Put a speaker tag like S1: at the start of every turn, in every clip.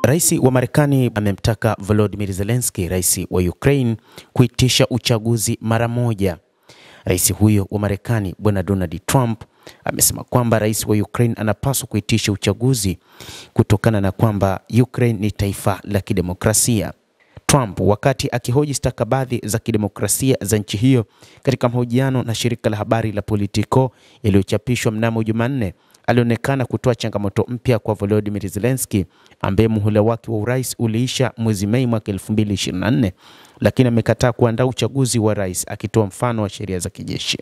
S1: Rais wa Marekani amemtaka Volodymyr Zelensky, rais wa Ukraine, kuitisha uchaguzi mara moja. Rais huyo wa Marekani, Bwana Donald Trump, amesema kwamba rais wa Ukraine anapaswa kuitisha uchaguzi kutokana na kwamba Ukraine ni taifa la kidemokrasia. Trump, wakati akihoji stakabadhi za kidemokrasia za nchi hiyo katika mahojiano na shirika la habari la Politico yaliyochapishwa mnamo Jumanne, alionekana kutoa changamoto mpya kwa Volodymyr Zelensky ambaye muhula wake wa urais uliisha mwezi Mei mwaka 2024, lakini amekataa kuandaa uchaguzi wa rais, akitoa mfano wa sheria za kijeshi.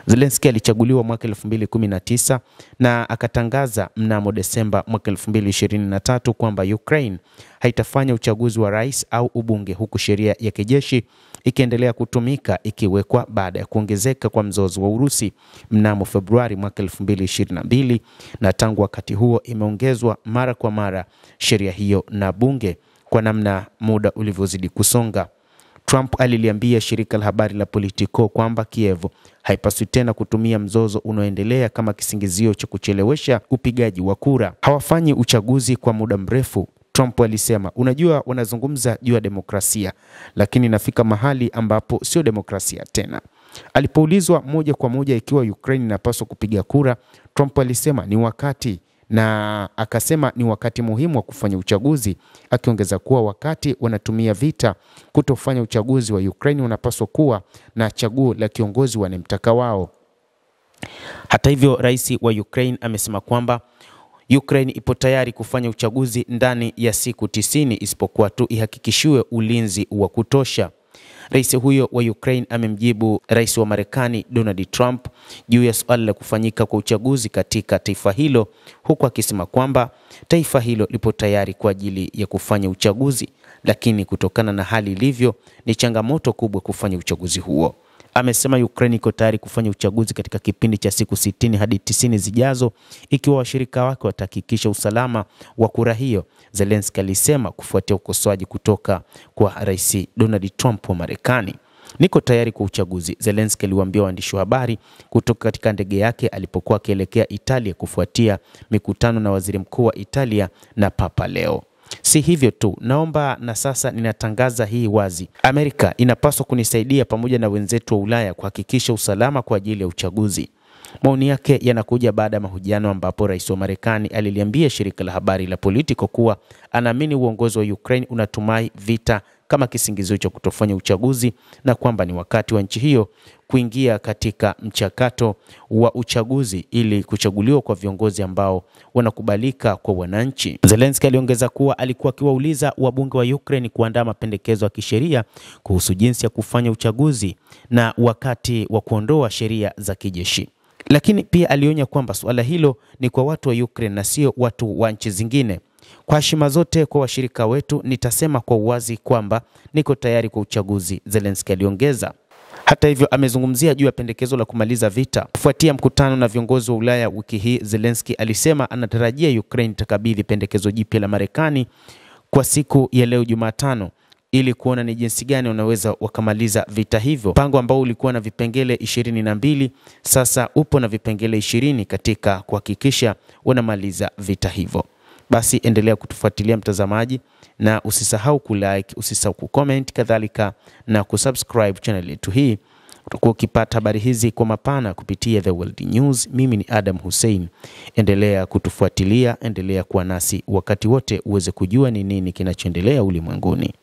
S1: Zelensky alichaguliwa mwaka 2019 na akatangaza mnamo Desemba mwaka 2023 kwamba Ukraine haitafanya uchaguzi wa rais au ubunge, huku sheria ya kijeshi ikiendelea kutumika ikiwekwa baada ya kuongezeka kwa mzozo wa Urusi mnamo Februari mwaka 2022, na tangu wakati huo imeongezwa mara kwa mara sheria hiyo na bunge kwa namna muda ulivyozidi kusonga. Trump aliliambia shirika la habari la Politico kwamba Kiev haipaswi tena kutumia mzozo unaoendelea kama kisingizio cha kuchelewesha upigaji wa kura. Hawafanyi uchaguzi kwa muda mrefu, Trump alisema. Unajua, wanazungumza juu ya demokrasia, lakini inafika mahali ambapo sio demokrasia tena. Alipoulizwa moja kwa moja ikiwa Ukraine inapaswa kupiga kura, Trump alisema ni wakati, na akasema ni wakati muhimu wa kufanya uchaguzi, akiongeza kuwa wakati wanatumia vita kutofanya uchaguzi wa Ukraine unapaswa kuwa na chaguo la kiongozi wanemtaka wao. Hata hivyo, rais wa Ukraine amesema kwamba Ukraine ipo tayari kufanya uchaguzi ndani ya siku 90 isipokuwa tu ihakikishiwe ulinzi wa kutosha. Rais huyo wa Ukraine amemjibu rais wa Marekani Donald Trump juu ya swali la kufanyika kwa uchaguzi katika taifa hilo, huku akisema kwamba taifa hilo lipo tayari kwa ajili ya kufanya uchaguzi, lakini kutokana na hali ilivyo ni changamoto kubwa kufanya uchaguzi huo. Amesema Ukraine iko tayari kufanya uchaguzi katika kipindi cha siku 60 hadi 90 zijazo ikiwa washirika wake watahakikisha usalama wa kura hiyo, Zelensky alisema kufuatia ukosoaji kutoka kwa rais Donald Trump wa Marekani. Niko tayari kwa uchaguzi, Zelensky aliwaambia waandishi wa habari kutoka katika ndege yake alipokuwa akielekea Italia kufuatia mikutano na waziri mkuu wa Italia na Papa Leo. Si hivyo tu, naomba na sasa ninatangaza hii wazi. Amerika inapaswa kunisaidia pamoja na wenzetu wa Ulaya kuhakikisha usalama kwa ajili ya uchaguzi. Maoni yake yanakuja baada ya mahojiano ambapo rais wa Marekani aliliambia shirika la habari la Politico kuwa anaamini uongozi wa Ukraine unatumai vita kama kisingizio cha kutofanya uchaguzi na kwamba ni wakati wa nchi hiyo kuingia katika mchakato wa uchaguzi ili kuchaguliwa kwa viongozi ambao wanakubalika kwa wananchi. Zelensky aliongeza kuwa alikuwa akiwauliza wabunge wa Ukraine kuandaa mapendekezo ya kisheria kuhusu jinsi ya kufanya uchaguzi na wakati wa kuondoa sheria za kijeshi. Lakini pia alionya kwamba suala hilo ni kwa watu wa Ukraine na sio watu wa nchi zingine. Kwa heshima zote kwa washirika wetu, nitasema kwa uwazi kwamba niko tayari kwa uchaguzi, Zelensky aliongeza. Hata hivyo, amezungumzia juu ya pendekezo la kumaliza vita. Kufuatia mkutano na viongozi wa Ulaya wiki hii, Zelensky alisema anatarajia Ukraine itakabidhi pendekezo jipya la Marekani kwa siku ya leo Jumatano ili kuona ni jinsi gani wanaweza wakamaliza vita hivyo. Mpango ambao ulikuwa na vipengele 22 sasa upo na vipengele 20 katika kuhakikisha wanamaliza vita hivyo. Basi endelea kutufuatilia mtazamaji, na usisahau kulike, usisahau kucomment, kadhalika na kusubscribe channel yetu hii. Utakuwa ukipata habari hizi kwa mapana kupitia The World News. Mimi ni Adam Hussein. Endelea kutufuatilia, endelea kuwa nasi wakati wote uweze kujua ni nini kinachoendelea ulimwenguni.